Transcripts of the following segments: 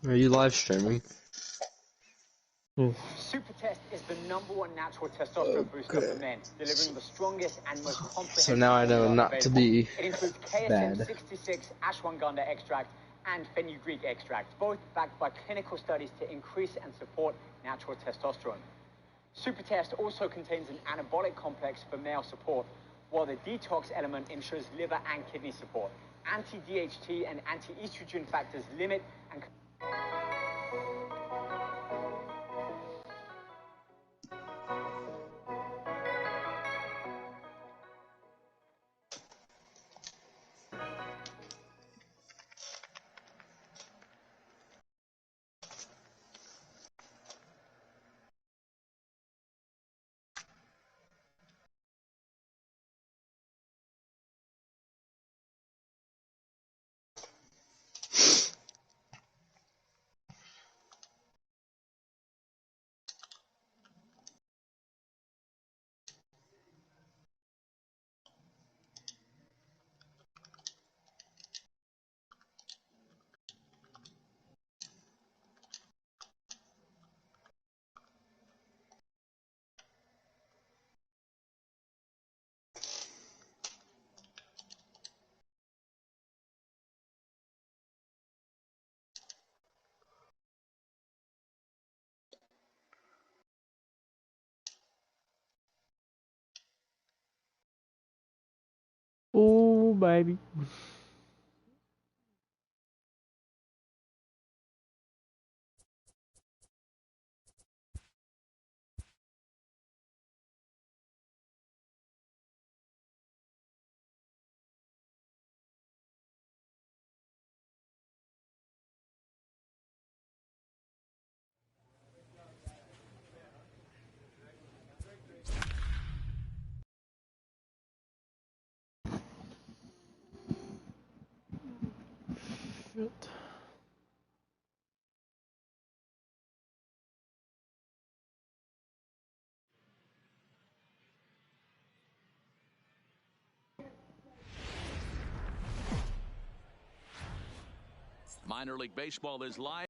Are you live streaming? Super Test is the #1 natural testosterone booster for men, delivering the strongest and most comprehensive. So now I know not to be It includes KSM 66 ashwagandha extract and fenugreek extract, both backed by clinical studies to increase and support natural testosterone. Super Test also contains an anabolic complex for male support, while the detox element ensures liver and kidney support. Anti-DHT and anti-estrogen factors limit and Oh, baby. Shit. Minor League Baseball is live.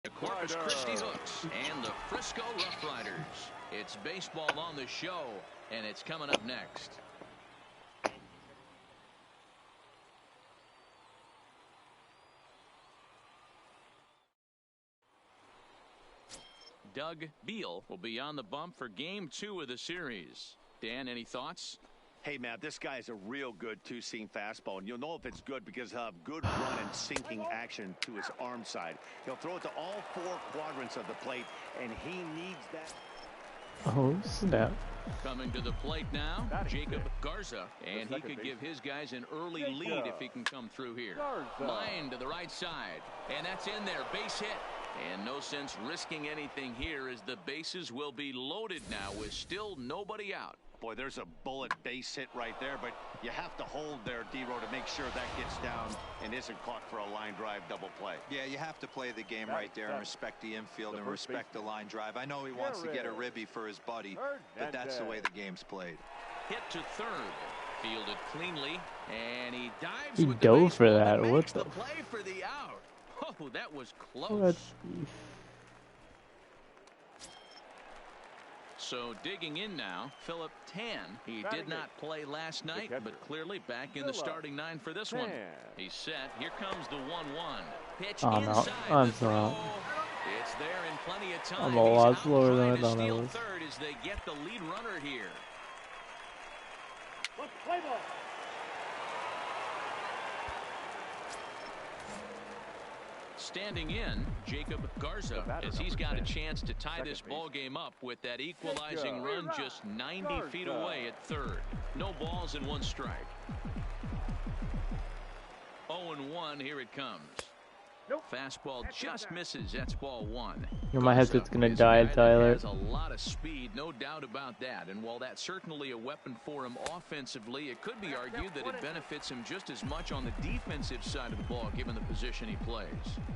The Corpus Christi Hooks and the Frisco Rough Riders. It's baseball on the show, and it's coming up next. Doug Beal will be on the bump for Game 2 of the series. Dan, any thoughts? Hey, Matt, this guy's a real good two-seam fastball, and you'll know if it's good because he'll have good run and sinking action to his arm side. He'll throw it to all 4 quadrants of the plate, and he needs that. Oh, snap. Coming to the plate now, Jacob Garza, and he could give his guys an early lead if he can come through here. Line to the right side, and that's in there, base hit. And no sense risking anything here as the bases will be loaded now with still nobody out. Boy, there's a bullet base hit right there, but you have to hold there, D-Row, to make sure that gets down and isn't caught for a line drive double play. Yeah, you have to play the game right there and respect the infield and respect the line drive. I know he wants to get a ribby for his buddy, but that's the way the game's played. Hit to third, fielded cleanly, and he dives. He with dove for the that. What the the? play for the out. Oh, that was close. What? So digging in now, Philip Tan. He did not play last night, but clearly back in the starting 9 for this one. He's set. Here comes the 1-1. Pitch inside the throw. It's there in plenty of time. I'm a lot slower than I thought I was. Third as they get the lead runner here. play ball. Standing in, Jacob Garza, as he's got a chance to tie this ball game up with that equalizing run just 90 feet away at third. No balls and 1 strike. 0-1, here it comes. Fastball just misses. That's ball 1. My headset's gonna die, Tyler. Has a lot of speed, no doubt about that. And while that's certainly a weapon for him offensively, it could be argued that it benefits him just as much on the defensive side of the ball, given the position he plays.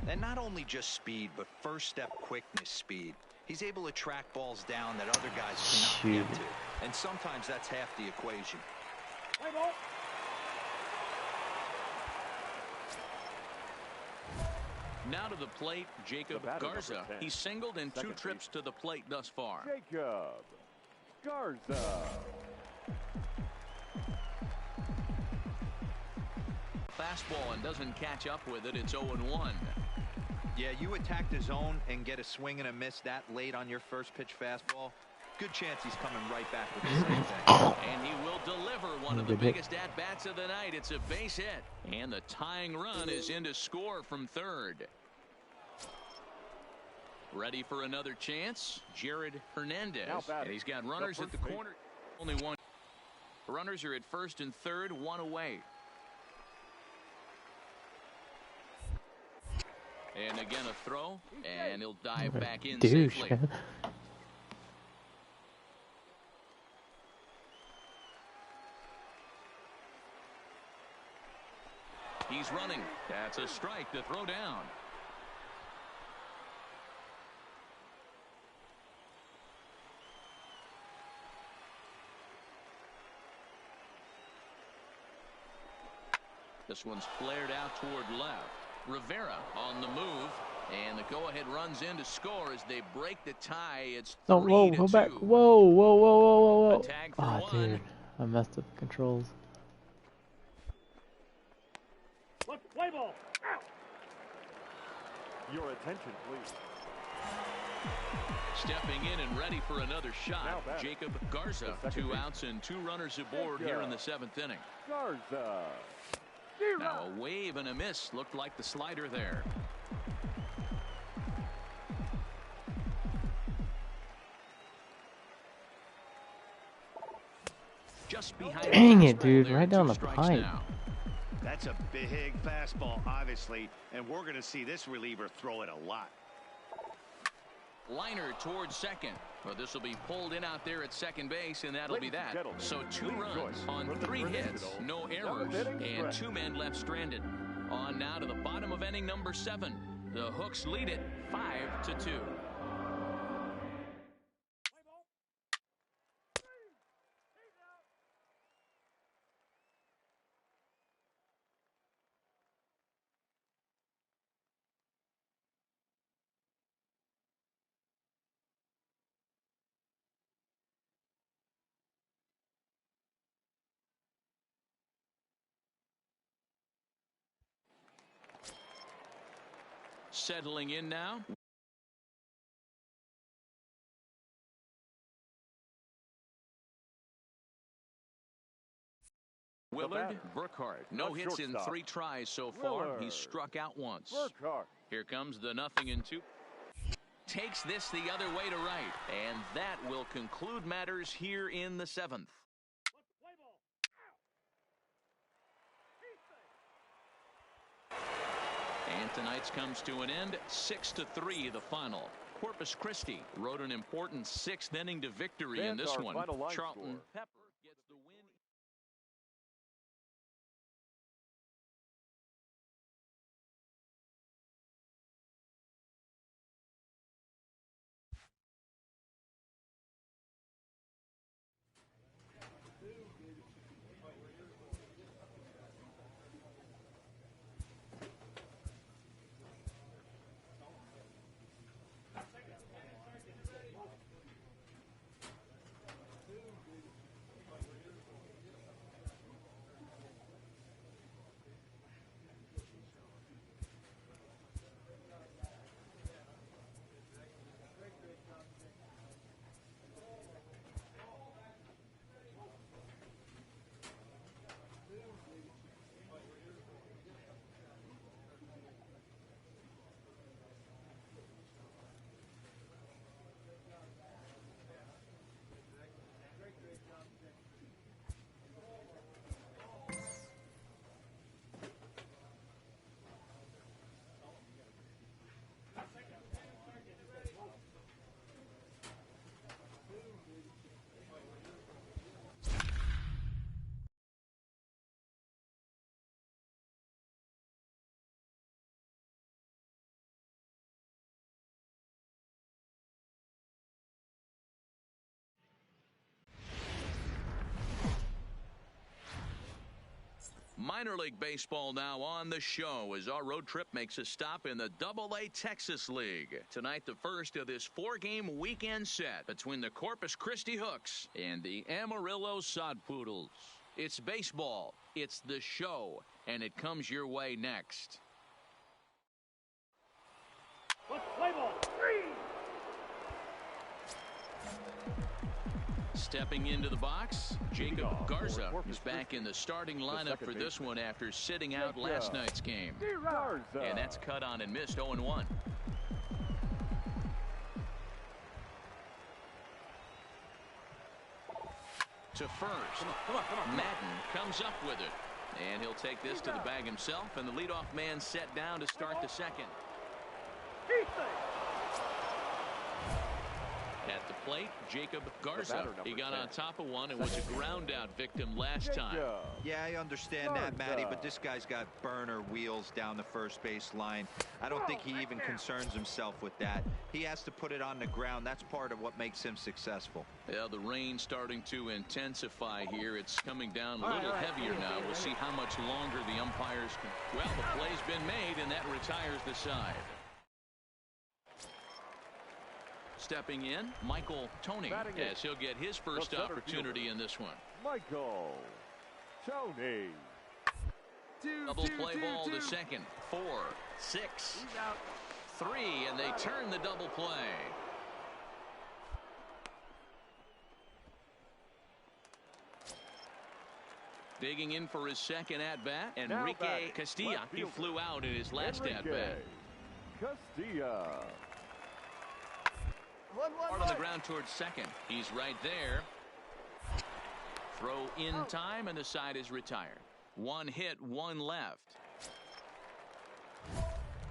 And not only just speed, but first step quickness speed. He's able to track balls down that other guys cannot get to. And sometimes that's half the equation. Now to the plate, Jacob Garza. He's singled in 2 trips to the plate thus far. Jacob Garza. Fastball and doesn't catch up with it. It's 0-1. Yeah, you attack the zone and get a swing and a miss that late on your first pitch fastball. Good chance he's coming right back with the same thing. And he will deliver one of the biggest at-bats of the night. It's a base hit. And the tying run is in to score from third. Ready for another chance, Jared Hernandez. And he's got runners at the corner. Only one. Runners are at first and third, 1 away. And again a throw, and he'll dive back in safely. He's running. That's a strike to throw down. This one's flared out toward left. Rivera on the move, and the go-ahead runs in to score as they break the tie. It's 3-2. Whoa, go back. Whoa. Oh, dude, I messed up the controls. Play ball. Your attention, please. Stepping in and ready for another shot, Jacob Garza. 2 outs and 2 runners aboard here in the 7th inning. Garza. Now a wave and a miss. Looked like the slider there. Just behind. Dang it, dude. Right down the pipe. Now. That's a big fastball, obviously, and we're going to see this reliever throw it a lot. Liner towards second. Well, this will be pulled in out there at second base, and that'll be that. So 2 runs on 3 hits, no errors, and 2 men left stranded. On now to the bottom of inning number 7. The Hooks lead it 5-2. Settling in now. Willard Burkhart. No hits in 3 tries so far. He's struck out once. Here comes the 0-2. Takes this the other way to right. And that will conclude matters here in the 7th. And tonight's comes to an end. 6-3 the final. Corpus Christi rode an important 6th inning to victory in this one. Charlton Pepper gets the win. Minor League Baseball now on the show as our road trip makes a stop in the Double-A Texas League. Tonight, the first of this 4-game weekend set between the Corpus Christi Hooks and the Amarillo Sod Poodles. It's baseball, it's the show, and it comes your way next. Play ball. 3. Stepping into the box, Jacob Garza is back in the starting lineup for this one after sitting out last night's game. And that's cut on and missed 0-1. To first, Madden comes up with it. And he'll take this to the bag himself, and the leadoff man set down to start the second. At the plate, Jacob Garza. He got on top of one and was a ground out victim last time. Yeah, I understand that, Matty, but this guy's got burner wheels down the first base line. I don't think he even concerns himself with that. He has to put it on the ground. That's part of what makes him successful. Yeah, the rain starting to intensify here. It's coming down a little heavier now. We'll see how much longer the umpires can. Well, the play's been made, and that retires the side. Stepping in, Michael Tony, as he'll get his first opportunity in this one. Michael Tony. Double play ball to second. 4, 6, 3, and they turn the double play. Digging in for his second at-bat, Enrique Castilla. He flew out in his last at-bat. Castilla. Hard on the ground towards second. He's right there. Throw in time, and the side is retired. 1 hit, 1 left.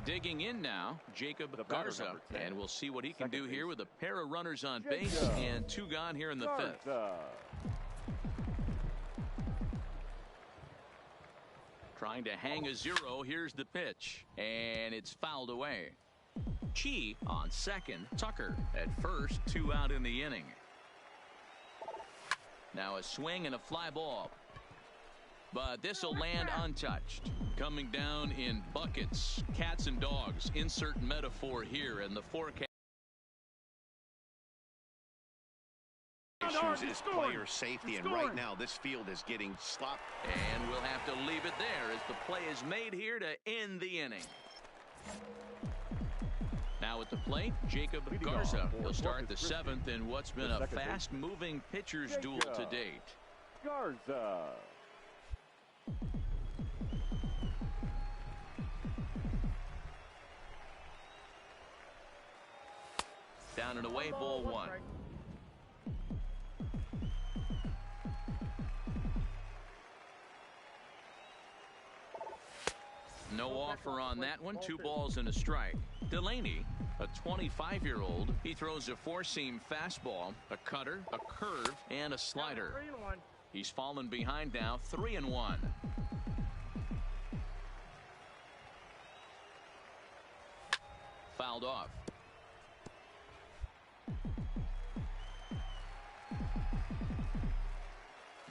Digging in now, Jacob Garza. And we'll see what he can do here with a pair of runners on base and 2 gone here in the 5th. Trying to hang a 0. Here's the pitch. And it's fouled away. Chi on second. Tucker at first. 2 out in the inning. Now a swing and a fly ball. But this will land untouched. Coming down in buckets. Cats and dogs. Insert metaphor here in the forecast. Issues is player safety, and right now this field is getting sloppy. And we'll have to leave it there as the play is made here to end the inning. Now at the plate, Jacob Garza. He'll start the 7th in what's been a fast-moving pitcher's duel to date. Garza. Down and away, ball 1. No offer on that one. 2 balls and a strike. Delaney, a 25-year-old. He throws a 4-seam fastball, a cutter, a curve, and a slider. He's fallen behind now, 3-1. Fouled off.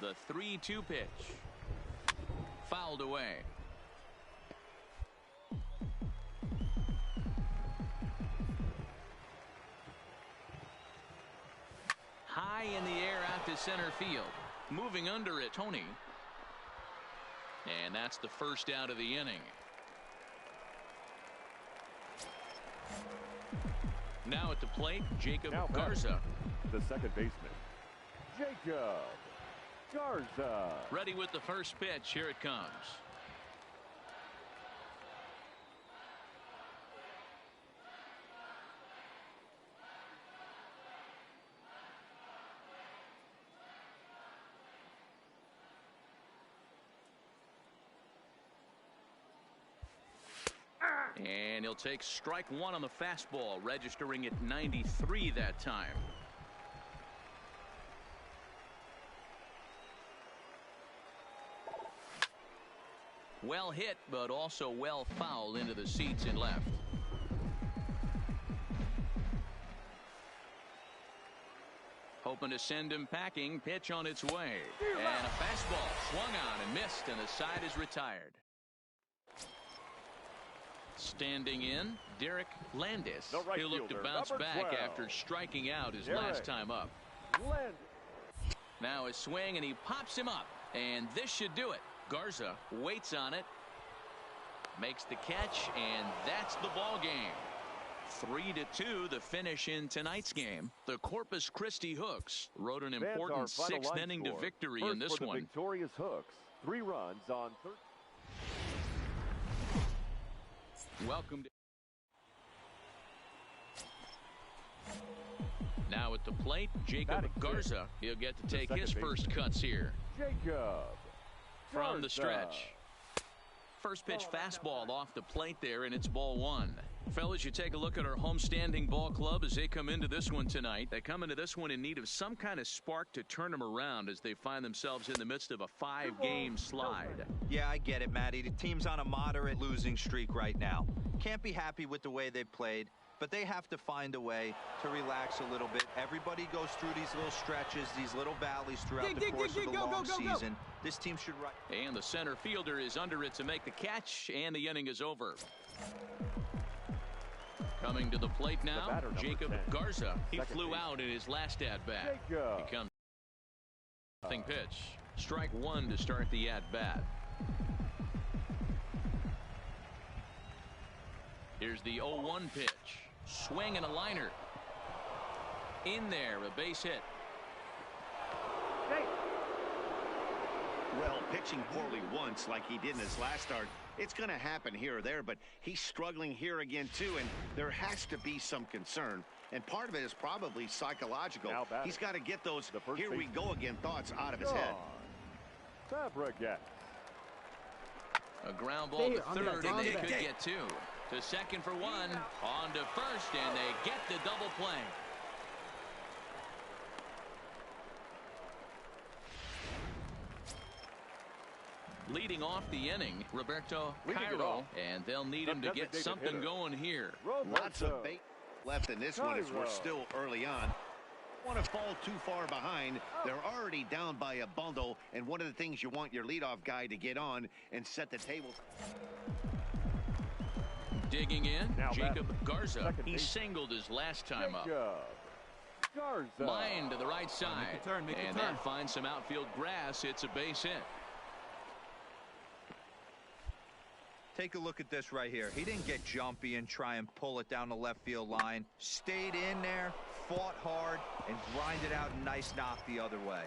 The 3-2 pitch. Fouled away. High in the air out to center field. Moving under it, Tony. And that's the first out of the inning. Now at the plate, Jacob Garza. The second baseman, Jacob Garza. Ready with the first pitch. Here it comes. And he'll take strike 1 on the fastball, registering at 93 that time. Well hit, but also well fouled into the seats and left. hoping to send him packing. Pitch on its way. And a fastball swung on and missed, and the side is retired. Standing in, Derek Landis. Right He'll look to fielder, bounce number back 12. after striking out his Derek last time up. Landis. Now a swing, and he pops him up. And this should do it. Garza waits on it. Makes the catch, and that's the ball game. 3-2 the finish in tonight's game. The Corpus Christi Hooks rode an important sixth inning to victory in this one. Victorious Hooks, 3 runs on 13. Welcome to now at the plate, Jacob Garza. He'll get to take his first cuts here. Jacob from the stretch. First pitch fastball off the plate there, and it's ball 1. Fellas, you take a look at our homestanding ball club as they come into this one tonight. They come into this one in need of some kind of spark to turn them around as they find themselves in the midst of a 5-game slide. Yeah, I get it, Matty. The team's on a moderate losing streak right now. Can't be happy with the way they played, but they have to find a way to relax a little bit. Everybody goes through these little stretches, these little valleys throughout the course of the long season. This team should And the center fielder is under it to make the catch, and the inning is over. Coming to the plate now, Jacob Garza. He flew out in his last at-bat. He comes nothing pitch. Strike 1 to start the at-bat. Here's the 0-1 pitch. Swing and a liner. In there, a base hit. Well, pitching poorly once like he did in his last start, it's going to happen here or there, but he's struggling here again too, and there has to be some concern, and part of it is probably psychological. He's got to get those here we go again thoughts out of his head. Fabregas. A ground ball to third, and they could get 2. To second for 1, on to first, and they get the double play. Leading off the inning, Roberto Cairo, and they'll need him to get something going here. Lots of bait left in this one as we're still early on. Want to fall too far behind. They're already down by a bundle, and one of the things you want your leadoff guy to get on and set the table. Digging in, Jacob Garza. He singled his last time up. Line to the right side, and that finds some outfield grass. It's a base hit. Take a look at this right here. He didn't get jumpy and try and pull it down the left field line. Stayed in there, fought hard, and grinded out a nice knock the other way.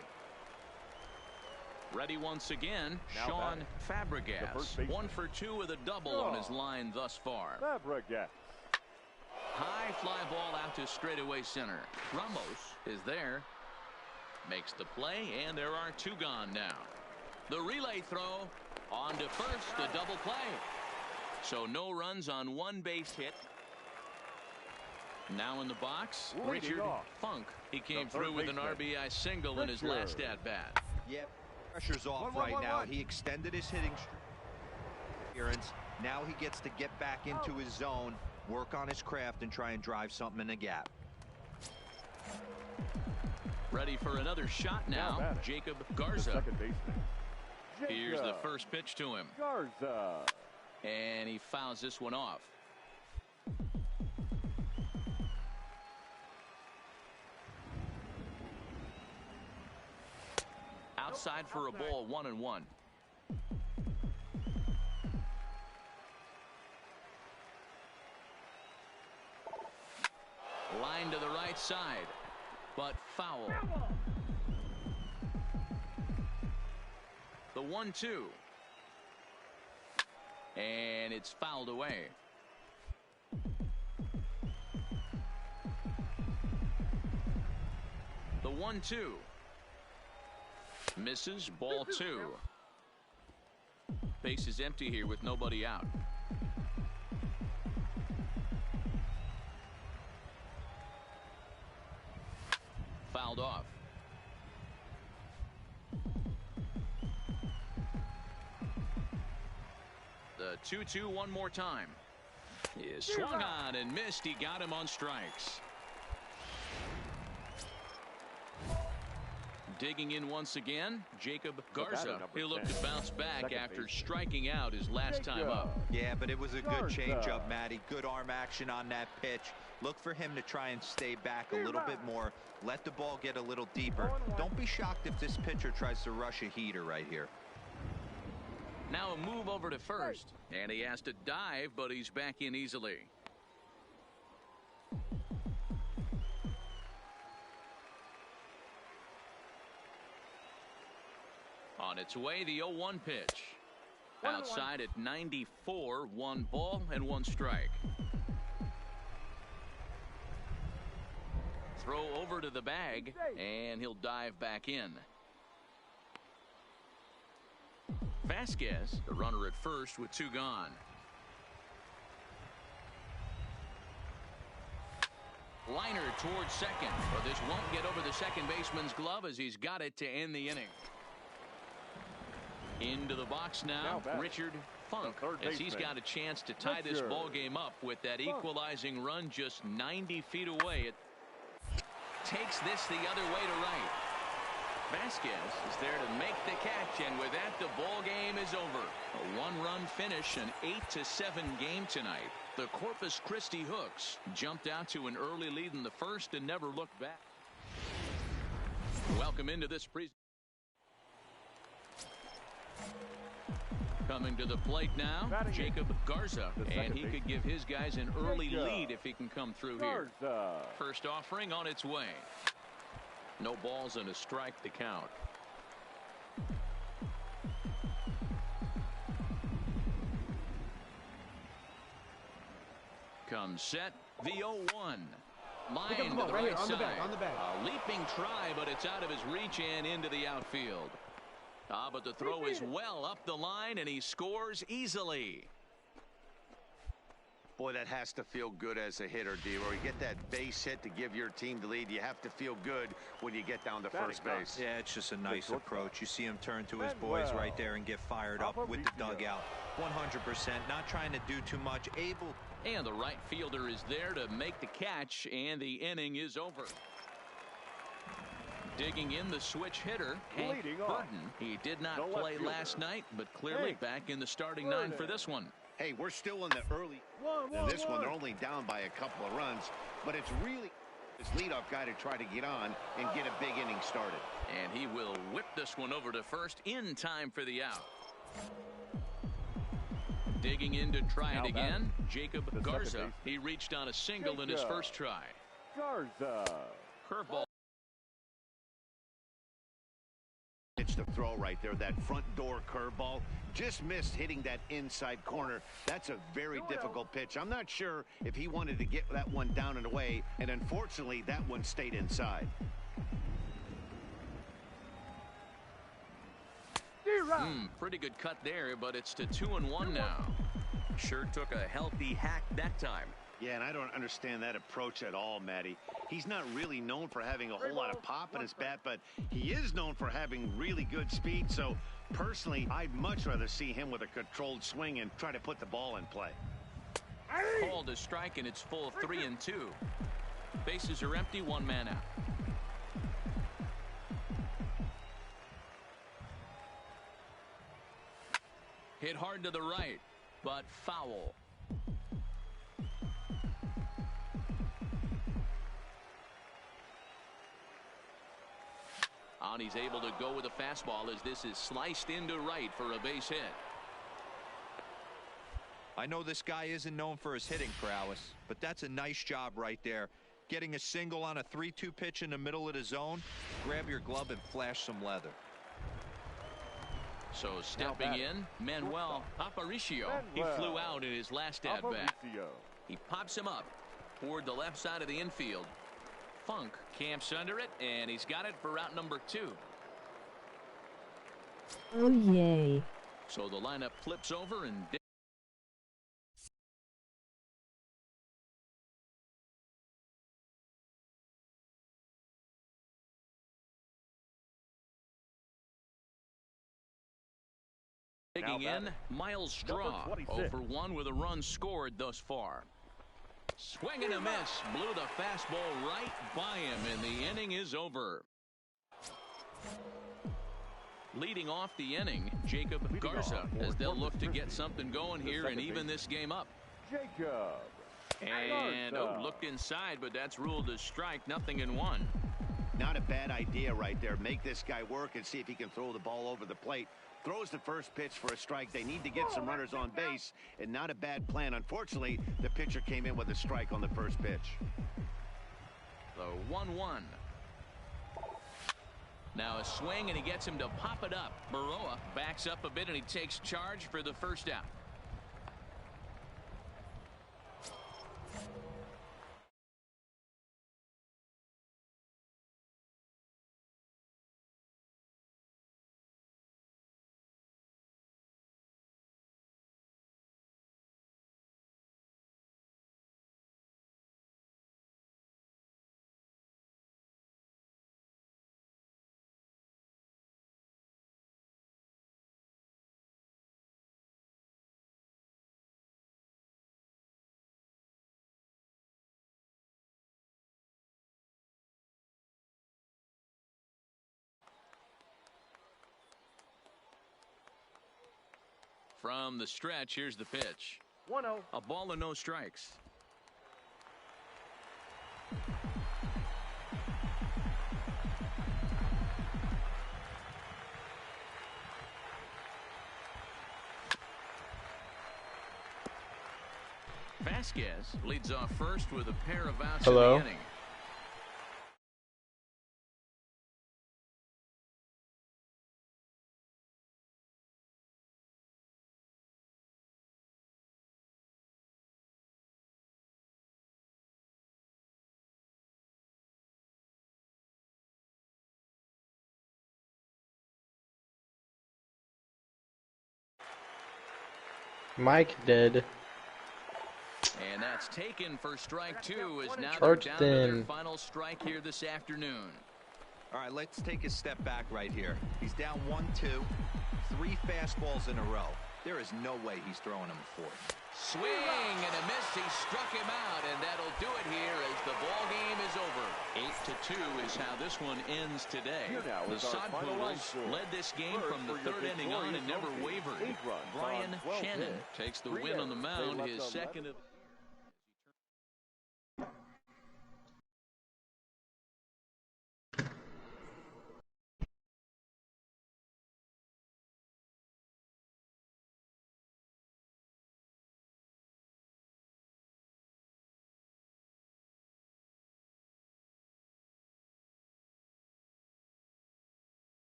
Ready once again, Sean Fabregas. 1 for 2 with a double on his line thus far. Fabregas. High fly ball out to straightaway center. Ramos is there. Makes the play, and there are 2 gone now. The relay throw on to first, a double play. So no runs on 1 base hit. Now in the box, Richard Funk. He came through with an RBI single in his last at-bat. Yep. Pressure's off right now. He extended his hitting streak. Now he gets to get back into his zone, work on his craft, and try and drive something in the gap. Ready for another shot now, Jacob Garza. Here's the first pitch to him. Garza. And he fouls this one off. Outside for a ball, 1-1. Line to the right side, but foul. The 1-2. And it's fouled away. The 1-2. Misses, ball 2. Base is empty here with nobody out. Fouled off. The 2-2 one more time. He is swung on and missed. He got him on strikes. Digging in once again, Jacob Garza. He'll look to bounce back after striking out his last time up. Yeah, but it was a good changeup, Matty. Good arm action on that pitch. Look for him to try and stay back a little bit more. Let the ball get a little deeper. Don't be shocked if this pitcher tries to rush a heater right here. Now a move over to first. And he has to dive, but he's back in easily. On its way, the 0-1 pitch. Outside at 94, 1 ball and 1 strike. Throw over to the bag, and he'll dive back in. Vasquez, the runner at first with 2 gone. Liner towards second, but this won't get over the second baseman's glove as he's got it to end the inning. Into the box now Richard Funk, as he's got a chance to tie this ball game up with that equalizing run just 90 feet away. It takes this the other way to right. Vasquez is there to make the catch, and with that, the ball game is over. A 1-run finish, an 8-7 game tonight. The Corpus Christi Hooks jumped out to an early lead in the first and never looked back. Welcome into this presentation. Coming to the plate now, Jacob Garza, and he could give his guys an early lead if he can come through here. First offering on its way. No balls and a strike to count. Comes set, the 0-1. Line to the right side. On the back. A leaping try, but it's out of his reach and into the outfield. But the throw is well up the line, and he scores easily. Boy, that has to feel good as a hitter, D-Roy. You get that base hit to give your team the lead. You have to feel good when you get down to first base. Yeah, it's just a nice approach. You see him turn to his boys right there and get fired up with the dugout. 100%, not trying to do too much. Able. And the right fielder is there to make the catch, and the inning is over. Digging in the switch hitter, Hank Burton. He did not play last night, but clearly back in the starting 9 for this one. Hey, we're still in the early. In this one, they're only down by a couple of runs, but it's really this leadoff guy to try to get on and get a big inning started. And he will whip this one over to first in time for the out. Digging in to try it again, Jacob Garza. He reached on a single in his first try. Garza. Curveball. It's the throw right there, that front door curveball. Just missed hitting that inside corner. That's a very difficult pitch. I'm not sure if he wanted to get that one down and away, and unfortunately that one stayed inside. Pretty good cut there, but it's to 2-1 now. Sure took a healthy hack that time. Yeah, and I don't understand that approach at all, Matty. He's not really known for having a whole lot of pop in his bat, but he is known for having really good speed. So, personally, I'd much rather see him with a controlled swing and try to put the ball in play. Called a strike, and it's full 3-2. Bases are empty, 1 man out. Hit hard to the right, but foul. And he's able to go with a fastball as this is sliced into right for a base hit. I know this guy isn't known for his hitting prowess, but that's a nice job right there. Getting a single on a 3-2 pitch in the middle of the zone. Grab your glove and flash some leather. So stepping in, Manuel Aparicio. He flew out in his last at-bat. He pops him up toward the left side of the infield. Funk camps under it, and he's got it for out number 2. Oh, yay. So the lineup flips over, and digging in, Miles Straw, 0 for 1 with a run scored thus far. Swing and a miss, blew the fastball right by him, and the inning is over. Leading off the inning, Jacob Garza, as they'll look to get something going here and even this game up. Jacob. And, looked inside, but that's ruled a strike, 0-1. Not a bad idea right there. Make this guy work and see if he can throw the ball over the plate. Throws the first pitch for a strike. They need to get some runners on base, and not a bad plan. Unfortunately, the pitcher came in with a strike on the first pitch. The 1-1. Now a swing, and he gets him to pop it up. Baroa backs up a bit, and he takes charge for the first out. From the stretch, here's the pitch. 1-0. A ball and no strikes. Vasquez leads off first with a pair of outs in the inning. Mike dead. And that's taken for strike two, as now Turt they're down to their then. final strike here this afternoon. All right, let's take a step back right here. He's down 1-2, 3 fastballs in a row. There is no way he's throwing him a fourth. Swing and a miss. He struck him out, and that'll do it here as the ball game is over. 8-2 is how this one ends today. The Sod Poodles led this game from the third inning on and never wavered. Brian Shannon takes the win on the mound, his second of...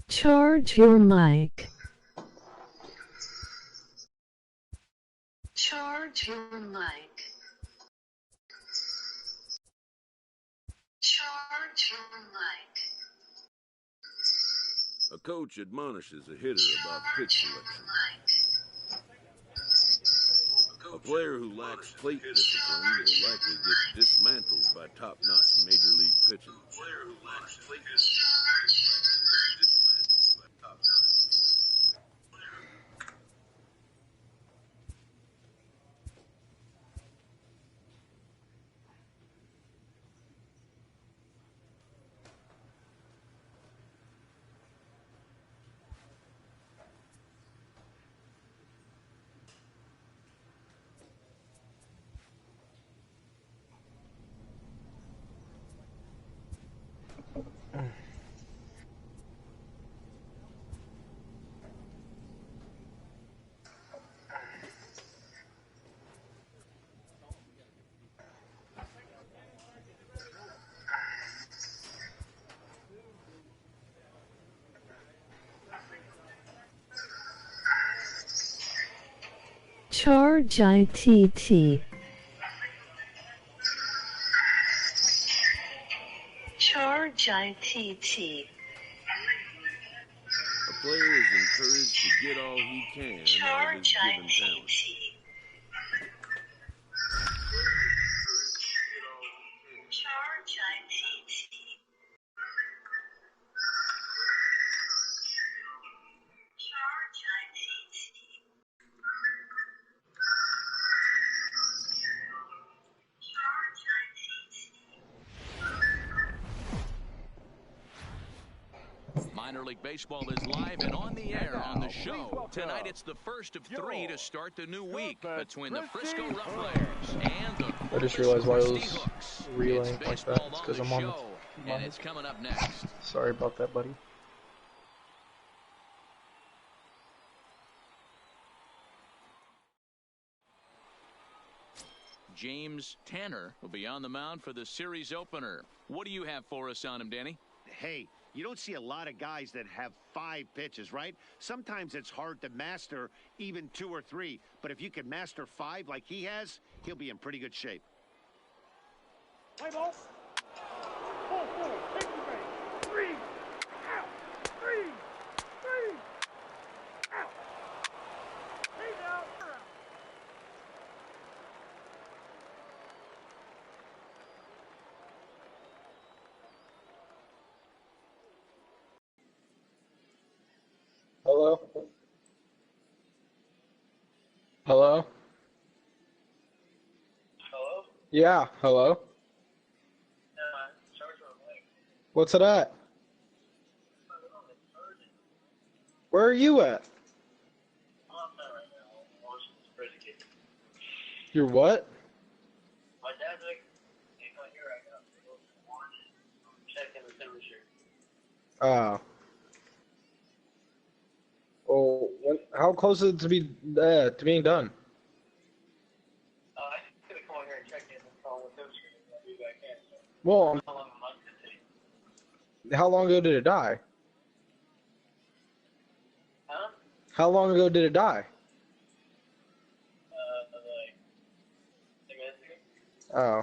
Charge your mic. Charge your mic. Charge your mic. A coach admonishes a hitter about pitch selection. A player who lacks plate discipline will likely get dismantled by top-notch major league pitching. Charge ITT. Charge ITT. player is encouraged to get all he can out of his given talent. Minor League Baseball is live and on the air on the show. Tonight it's the first of 3 to start the new week between the Frisco Rough and the I just realized why I was Hooks. relaying It's like that. baseball It's on because the I'm on show, and it's coming up next. Sorry about that, buddy. James Tanner will be on the mound for the series opener. What do you have for us on him, Danny? Hey, you don't see a lot of guys that have 5 pitches, right? Sometimes it's hard to master even 2 or 3. But if you can master 5 like he has, he'll be in pretty good shape. Play ball. 4-4. Take the base. 3. Out. 3. 3. Out. He's out. Hello? Hello? Hello? Yeah, hello? What's it at? Where are you at? You're what? My dad's like, he's not here right now. Checking the temperature. Oh. Oh, how close is it to being done? I could have come over here and checked in and saw what temperature and I'll be back in. Well, How long a month did it take? how long ago did it die? Huh? How long ago did it die? Like 10 minutes ago. Oh.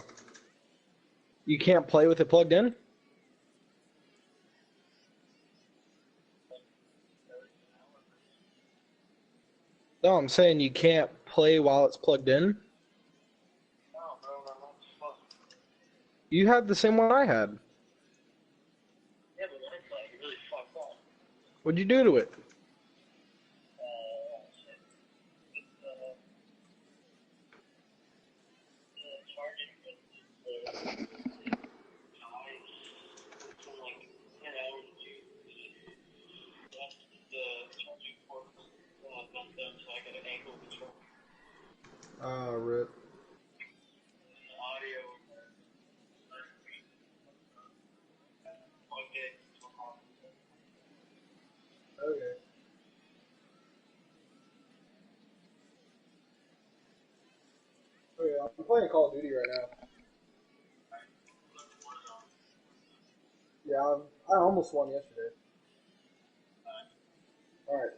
You can't play with it plugged in? No, I'm saying you can't play while it's plugged in. No, bro, my mom's fucked. You had the same one I had. Yeah, but mine's like really fucked up. What'd you do to it? Shit. It's, charging, but it's, from like 10 hours to that's the charging port bumped up, so I got an ankle control. Rip. The audio plugged in. Okay. Okay, I'm playing Call of Duty right now. Yeah, I almost won yesterday. Alright.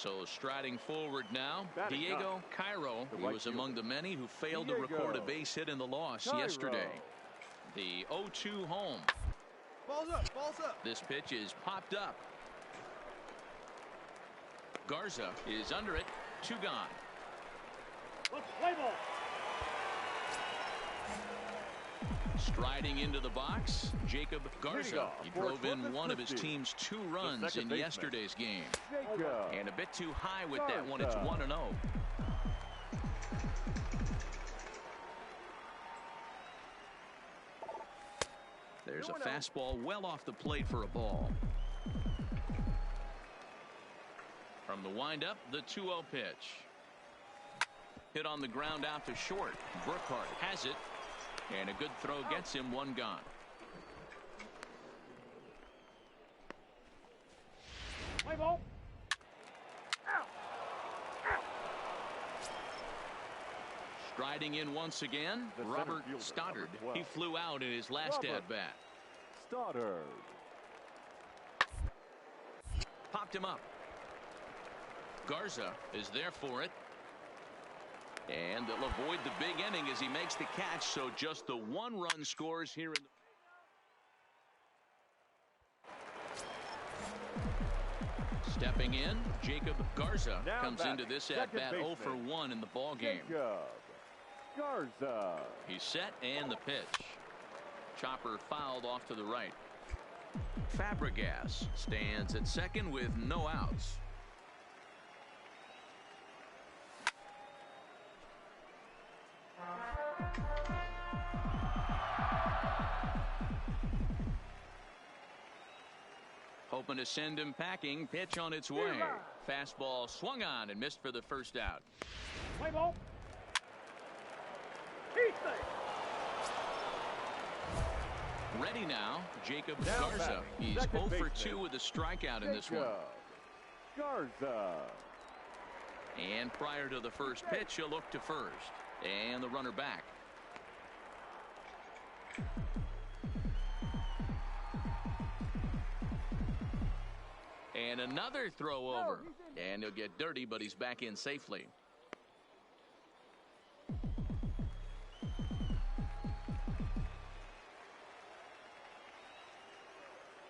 So striding forward now, Diego Cairo. He was among the many who failed to record a base hit in the loss yesterday. The 0-2 home. Balls up, balls up. This pitch is popped up. Garza is under it. 2 gone. Let's play ball. Striding into the box, Jacob Garza. He drove in one of his team's 2 runs in yesterday's game. And a bit too high with that one. It's 1-0. There's a fastball well off the plate for a ball. From the windup, the 2-0 pitch. Hit on the ground out to short. Burkhart has it. And a good throw gets him 1 gone. Play ball. Out. Out. Striding in once again, Robert Stoddard. He flew out in his last at-bat. Stoddard. Popped him up. Garza is there for it. And they'll avoid the big inning as he makes the catch. So just the 1 run scores here in the... Stepping in, Jacob Garza comes into this at-bat 0 for 1 in the ball game. Garza. He's set and the pitch. Chopper fouled off to the right. Fabregas stands at second with no outs. Hoping to send him packing. Pitch on its way. Fastball swung on and missed for the first out. Play ball. Ready now, Jacob Garza. He's 0 for 2 with a strikeout in this one. Garza. And prior to the first pitch, he'll look to first. And the runner back. And another throw over. And he'll get dirty, but he's back in safely.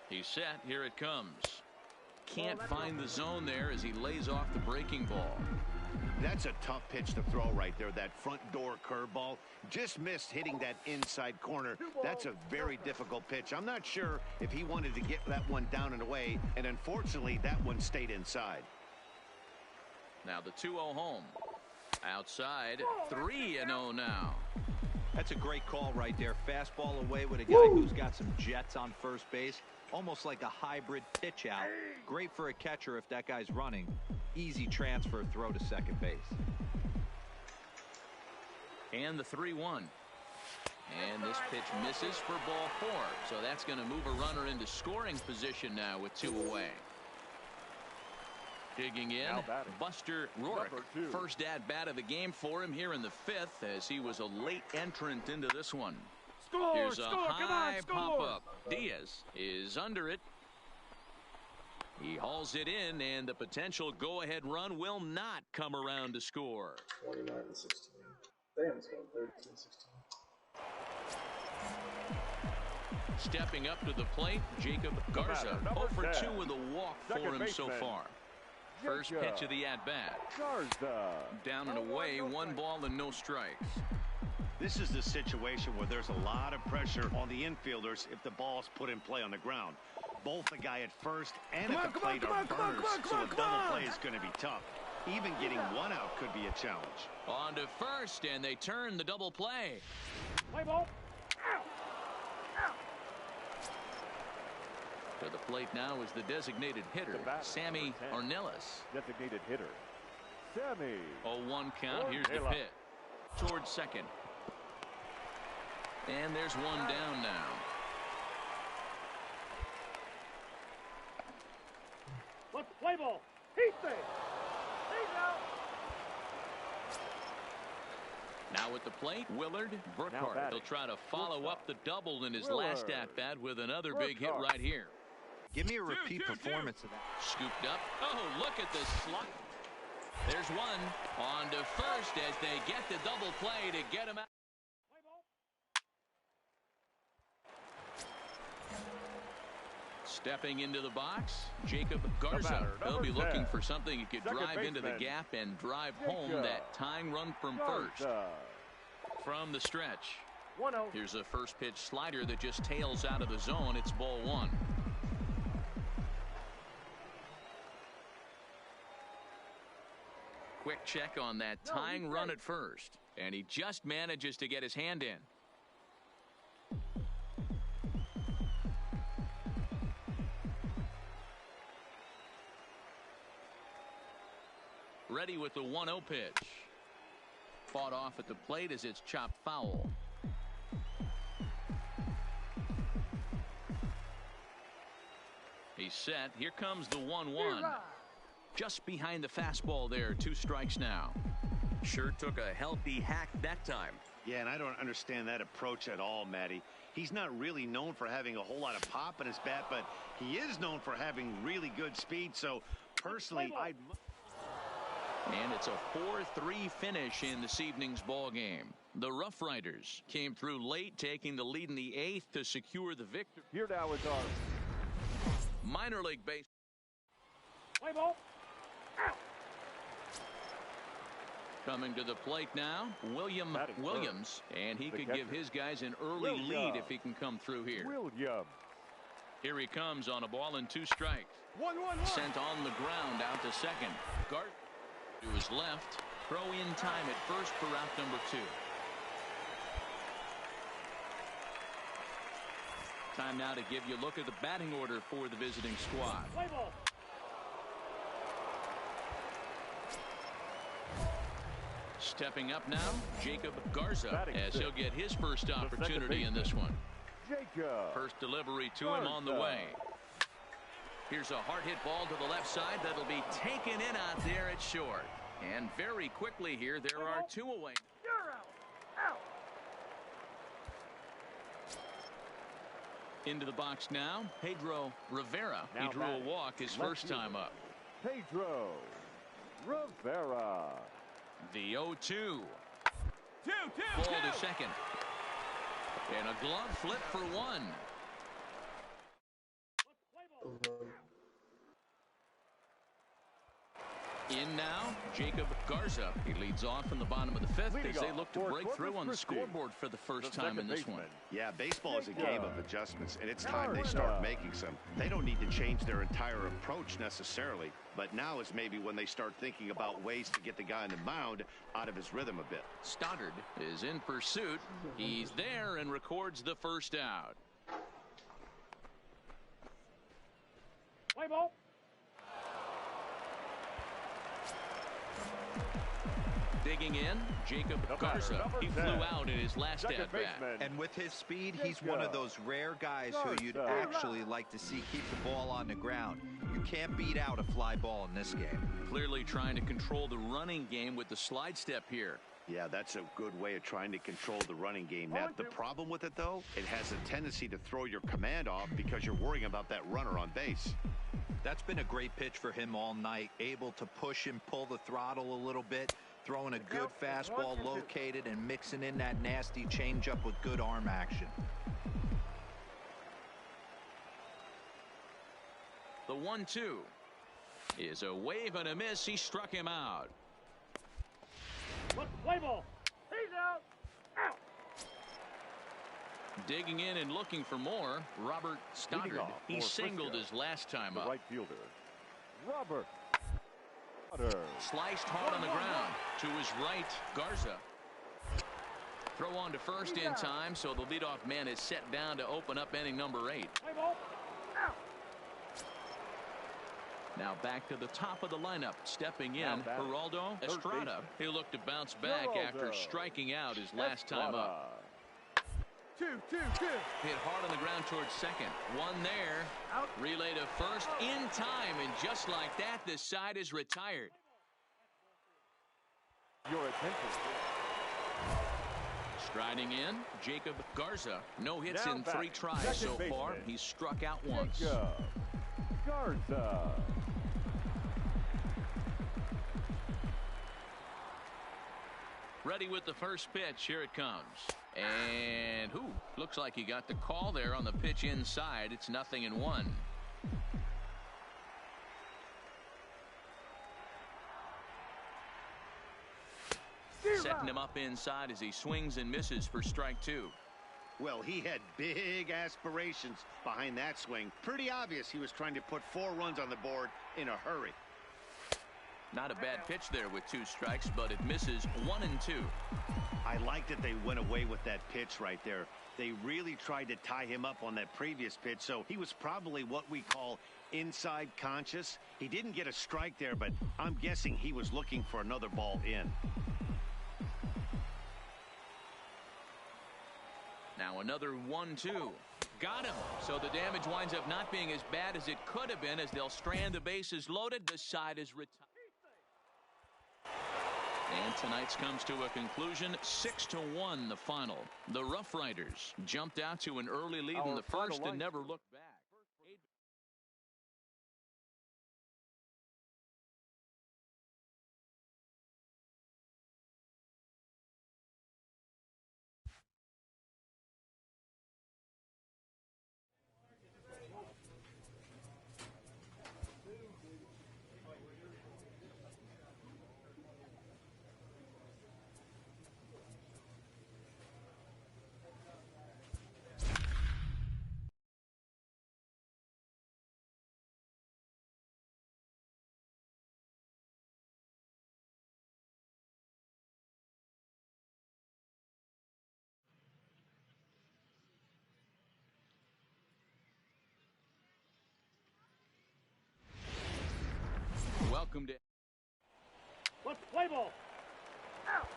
He's set. Here it comes. Can't find the zone there as he lays off the breaking ball. That's a tough pitch to throw right there. That front door curveball just missed hitting that inside corner. That's a very difficult pitch. I'm not sure if he wanted to get that one down and away, and unfortunately that one stayed inside. Now the 2-0 home. Outside, 3-0 now. That's a great call right there. Fastball away with a guy who's got some jets on first base. Almost like a hybrid pitch out. Great for a catcher if that guy's running. Easy transfer throw to second base. And the 3-1. And this pitch misses for ball 4. So that's going to move a runner into scoring position now with 2 away. Digging in, Buster Rourke. First at-bat of the game for him here in the 5th as he was a late entrant into this one. Here's a high pop-up. Diaz is under it. He hauls it in, and the potential go-ahead run will not come around to score. 29-16. Damn, it's going 13-16. Stepping up to the plate, Jacob Garza. 0 for 2 with a walk for him so far. First pitch of the at-bat. Down and away, 1 ball and no strikes. This is the situation where there's a lot of pressure on the infielders if the ball's put in play on the ground. Both the guy at first and at the plate are burners, so a double play is going to be tough. Even getting 1 out could be a challenge. On to first, and they turn the double play. Play ball. To the plate now is the designated hitter, Sammy Ornelas. Designated hitter, Sammy. 0-1 count. Here's the pitch. Towards second. And there's 1 down now. Let's play ball. He's there. He's out. Now at the plate, Willard Burkhart. He'll try to follow up the double in his last at-bat with another big hit right here. Give me a repeat performance of that. Scooped up. Oh, look at the slot. There's one on to first as they get the double play to get him out. Stepping into the box, Jacob Garza. He'll be looking for something he could drive into the gap and drive home that tying run from first. From the stretch, here's a first pitch slider that just tails out of the zone. It's ball one. Quick check on that tying run at first, and he just manages to get his hand in. Ready with the 1-0 pitch. Fought off at the plate as it's chopped foul. He's set. Here comes the 1-1. Just behind the fastball there. 2 strikes now. Sure took a healthy hack that time. Yeah, and I don't understand that approach at all, Matty. He's not really known for having a whole lot of pop in his bat, but he is known for having really good speed. So personally, I'd... And it's a 4-3 finish in this evening's ball game. The Rough Riders came through late, taking the lead in the 8th to secure the victory. Here now is our minor league base. play ball. Out. Coming to the plate now, Williams, and he could give his guys an early lead if he can come through here. Here he comes on a ball and 2 strikes. 1-1. Sent on the ground out to second. Gart to his left. Throw in time at first for out number 2. Time now to give you a look at the batting order for the visiting squad. Play ball. Stepping up now, Jacob Garza, as he'll get his first opportunity in this one. First delivery to him on the way. Here's a hard hit ball to the left side that'll be taken in out there at short. And very quickly here, there are 2 away. You're out. Out. Into the box now, Pedro Rivera. He drew a walk his first time up. Pedro Rivera. The 0-2. 2-2. Ball to second. And a glove flip for 1. In now, Jacob Garza. He leads off in the bottom of the 5th as they look to break through on the scoreboard for the first time in this one. Yeah, baseball is a game of adjustments, and it's time they start making some. They don't need to change their entire approach necessarily, but now is maybe when they start thinking about ways to get the guy on the mound out of his rhythm a bit. Stoddard is in pursuit. He's there and records the first out. Play ball. Digging in, Jacob Garza. He flew out in his last at-bat. And with his speed, he's one of those rare guys who you'd actually like to see keep the ball on the ground. You can't beat out a fly ball in this game. Clearly trying to control the running game with the slide step here. Yeah, that's a good way of trying to control the running game. Now, the problem with it, though, it has a tendency to throw your command off because you're worrying about that runner on base. That's been a great pitch for him all night. Able to push and pull the throttle a little bit. Throwing a good fastball located and mixing in that nasty changeup with good arm action. The 1-2 is a wave and a miss. He struck him out. Play ball. He's out. Out. Digging in and looking for more, Robert Stoddard. He singled his last time up. Right fielder, Robert. Sliced hard on the ground. To his right, Garza. Throw on to first in time, so the leadoff man is set down to open up inning number 8. Now back to the top of the lineup. Stepping in, Geraldo Estrada. He'll look to bounce back after striking out his last time up. 2-2-2. Hit hard on the ground towards second. One there. Out. Relay to first in time, and just like that, the side is retired. Your attention. Striding in, Jacob Garza. No hits in 3 tries so far. He's struck out once. Garza. Ready with the first pitch. Here it comes. And looks like he got the call there on the pitch inside. It's 0-1. Setting him up inside as he swings and misses for strike 2. Well, he had big aspirations behind that swing. Pretty obvious he was trying to put 4 runs on the board in a hurry. Not a bad pitch there with 2 strikes, but it misses 1-2. I like that they went away with that pitch right there. They really tried to tie him up on that previous pitch, so he was probably what we call inside conscious. He didn't get a strike there, but I'm guessing he was looking for another ball in. Now another 1-2. Got him. So the damage winds up not being as bad as it could have been as they'll strand the bases loaded. The side is retired. And tonight's comes to a conclusion. 6-1 the final. The Rough Riders jumped out to an early lead in the first and never looked back. Welcome to. Let's play ball. Out.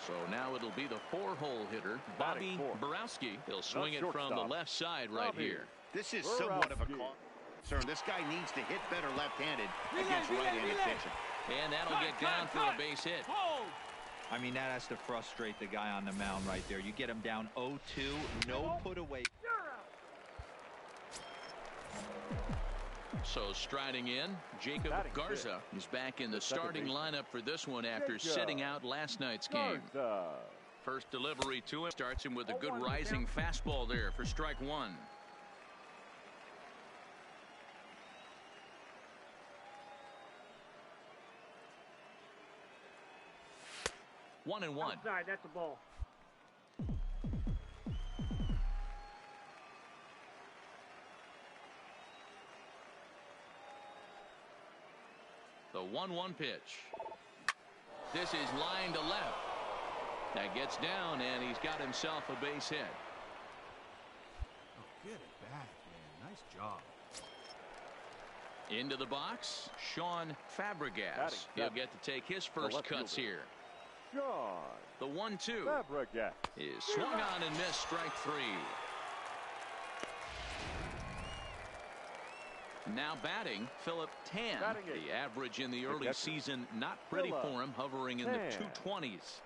So now it'll be the 4-hole hitter, Bobby Borowski. He'll swing it from the left side right here. This is somewhat of a concern. This guy needs to hit better left-handed against right-handed pitching. And that'll get down for a base hit. I mean, that has to frustrate the guy on the mound right there. You get him down 0-2, no put away. So striding in, Jacob Garza is back in the starting lineup for this one after sitting out last night's game. First delivery to him starts him with a good rising fastball there for strike 1. One and one. Outside, that's a ball. The 1-1 pitch. This is line to left. That gets down, and he's got himself a base hit. Oh, get it back, man. Nice job. Into the box, Sean Fabregas. He'll get to take his first cuts here. The 1-2 is swung on and missed, strike 3. Now batting, Philip Tan. The average in the early season not pretty for him, hovering in the 220s.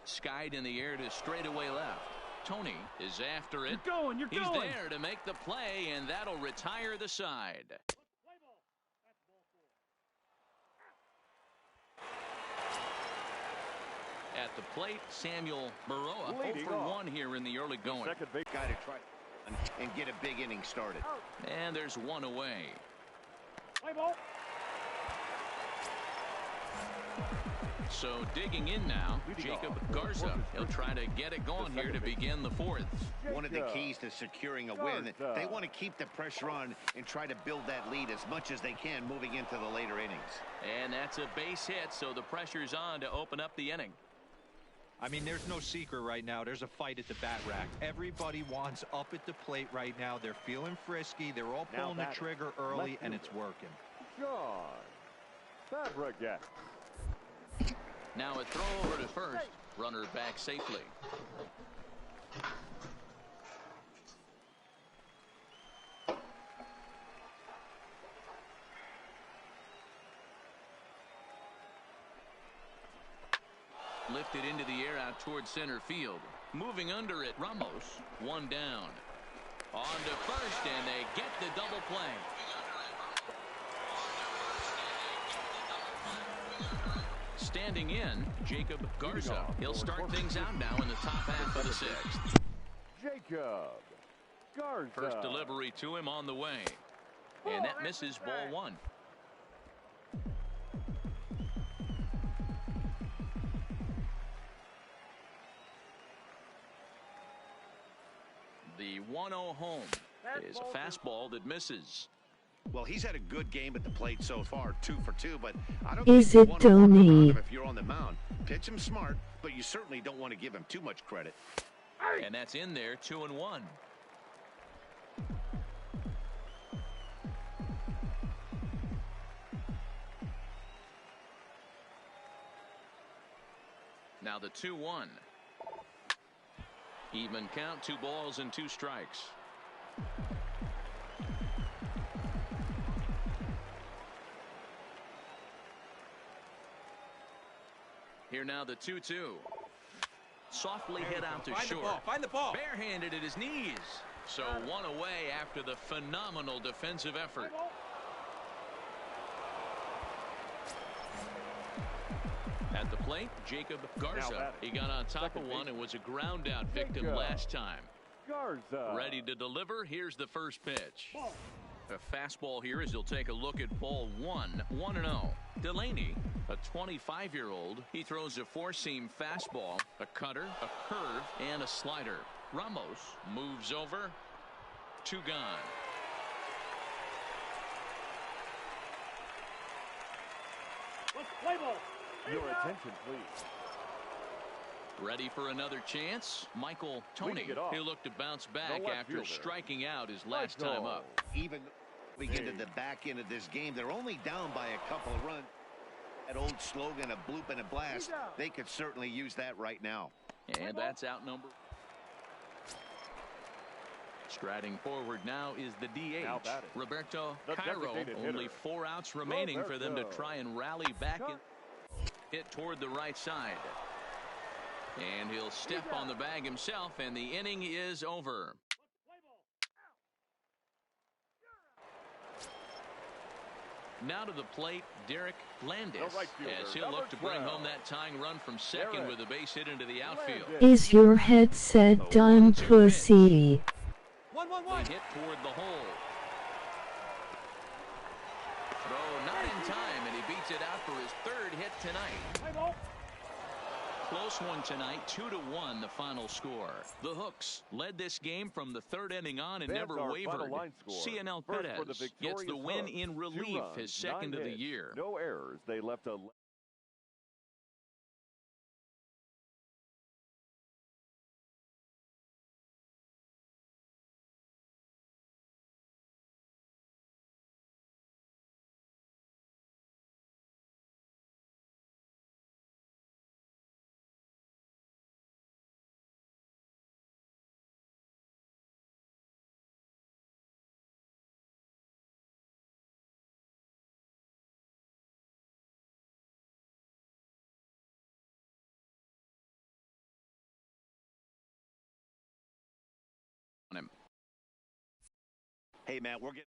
Skied in the air to straightaway left. Tony is after it. He's there to make the play, and that'll retire the side. At the plate, Samuel Baroa 0 for 1 here in the early going. Guy to try and get a big inning started. And there's one away. Play ball. So digging in now, Jacob Garza. He'll try to get it going here to begin the 4th. One of the keys to securing a win, they want to keep the pressure on and try to build that lead as much as they can moving into the later innings. And that's a base hit, so the pressure's on to open up the inning. I mean, there's no secret right now. There's a fight at the bat rack. Everybody wants up at the plate right now. They're feeling frisky. They're all pulling the trigger early, and it's working. Now a throw over to first. Runner back safely. Lifted into the air out towards center field. Moving under it, Ramos. One down. On to first, and they get the double play. Standing in, Jacob Garza. He'll start things out now in the top half of the sixth. Jacob Garza. First delivery to him on the way. And that misses ball one. The 1-0 home is a fastball that misses. Well, he's had a good game at the plate so far, 2 for 2, but I don't Is think it you want to walk Tony? him if you're on the mound. Pitch him smart, but you certainly don't want to give him too much credit. And that's in there, 2-1. Now the 2-1. Even count, 2 balls and 2 strikes. Here now the 2-2. Softly hit out to short. Find the ball. Barehanded at his knees. So one away after the phenomenal defensive effort. At the plate, Jacob Garza. He got on top of one and was a ground out victim last time. Garza. Ready to deliver. Here's the first pitch. A fastball here as he'll take a look at ball 1, 1-0. Delaney, a 25-year-old. He throws a 4-seam fastball, a cutter, a curve, and a slider. Ramos moves over. 2 gone. Let's play ball. Your attention, please. Ready for another chance? Michael Tony, he'll look to bounce back after striking out his last time up. Even we get to the back end of this game, they're only down by a couple of runs. That old slogan of bloop and a blast, they could certainly use that right now. And that's outnumbered. Striding forward now is the DH, Roberto Cairo. Only 4 outs remaining for them to try and rally back and hit toward the right side. And he'll step on the bag himself, and the inning is over. Now to the plate, Derek Landis, as he'll look to bring home that tying run from second with a base hit into the outfield. Is your headset done, pussy? 1-1-1. Hit toward the hole. Throw not in time, and he beats it out for his 3rd hit tonight. Close one tonight, 2-1 the final score. The Hooks led this game from the 3rd inning on and never wavered. CNL Perez gets the win in relief, his 2nd of the year. No errors. They left a him. Hey, Matt, we're getting